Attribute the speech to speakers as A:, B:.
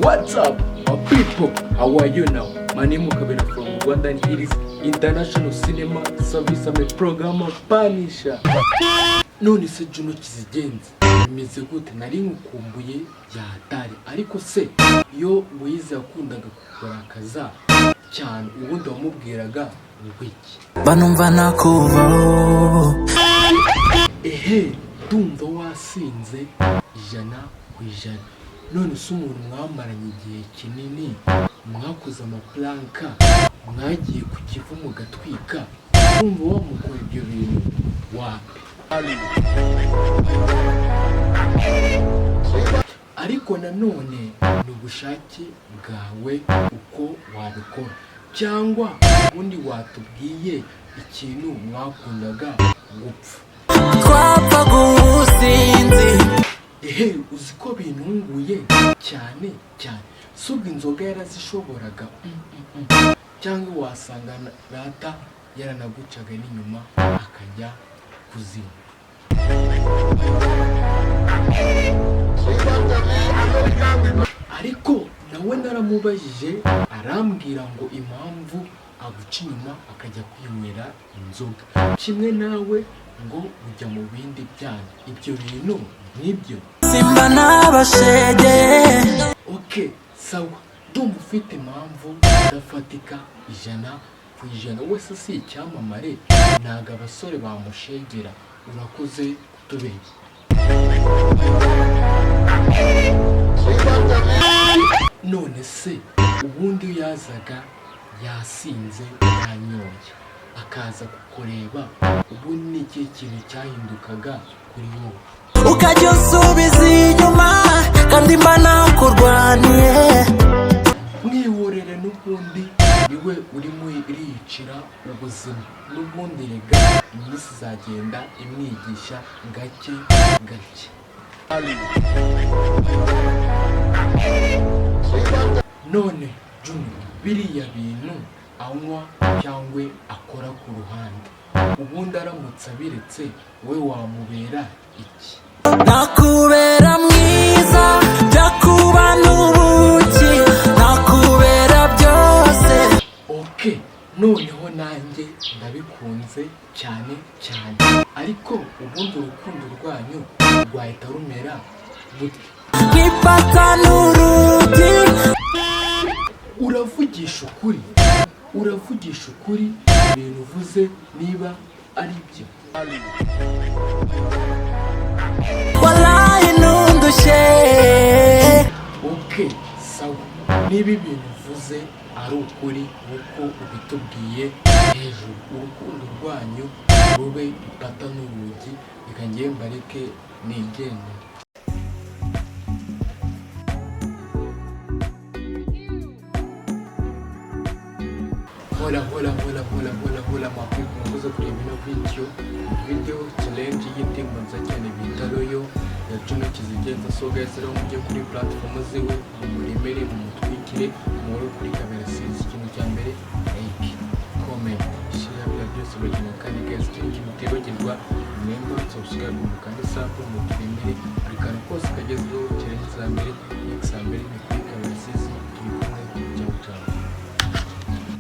A: What's up, my people? How are you now? My name is Kabera from Rwanda and it is International Cinema Service. I'm a programmer Panisha. None se Juno kizigenza bimeze gute? Nari nkukumbuye yatari ariko se iyo wize yakundaga kugarakaza cyane ubundi wamubwiraga ngwiki
B: banumva nakubaho
A: ndumva wasinze ijana ku ijana. None se umuntu mwamaranye igihe kinini mwakoze amaplanka mwagiye ku kivu mugatwika kumva wamukora ibyo bintu wapi? Ariko nanone ni ubushake bwawe uko wabikora, cyangwa ubundi watubwiye ikintu mwakundaga gupfa
B: twapfa gusinzi.
A: Uzi ko bintunguye cyane cyane. Subwo inzoga yarazishoboraga cyangwa wasanga rata yaranagucaga n'inyuma akajya kuzimu. Ariko nawe naramubajije arambwira ngo impamvu aguca inyuma akajya kwinywera inzoga kimwe nawe ngo ujya mu bindi byana. Ibyo bintu nibyo
B: Simba n'abashege.
A: Okay, sawa. Ndumva ufite impamvu idafatika ijana ku ijana. Wese si icyamamare, ntago abasore bamushegera. Urakoze kutubeshya. None se ubundi yazaga yasinze yanyoye akaza kukureba, ubundi ni ikihe kintu cyahindukaga kuri wowe?
B: Ukajya usubiza inyuma kandi mba nakurwaniye.
A: Mwihorere n'ubundi niwe urimo iriyicira ubuzima. N'ubundi rega iminsi izagenda imwigisha gake gake. None Juno, biriya bintu anywa cyangwa akora ku ruhande, ubundi aramutse abiretse we wamubera iki?
B: Nakubera mwiza byakuba n'ubuki, nakubera byose.
A: Okay, noneho nanjye ndabikunze cyane cyane. Ariko ubundi urukundo rwanyu rwahita rumera gute?
B: Nkipata n'urugi.
A: Uravugisha ukuri? Uravugisha ukuri ibintu uvuze niba ari byo?
B: Wallahi nundushe.
A: Okay, sawa. Niba ibintu uvuze ari ukuri nk'uko ubitubwiye hejuru, urukundo rwanyu rube ipata n'urugi, reka njye mbareke nigendere. Hola mapipo, mwakoze kureba ino video challenge y'indirimbo nziza cyane bita Royo ya Juno Kizigenza. So guys, rero mujye kuri platform ziwe muremere mumutwikire muri kuri Kabera Series. Ikintu cya mbere like, comment, share bya byose bagina kandi guys ikintu mutibagirwa member subscribe mukande sub mutwemere buri kantu kose kagezweho challenge za mbere ni kuri Kabera Series.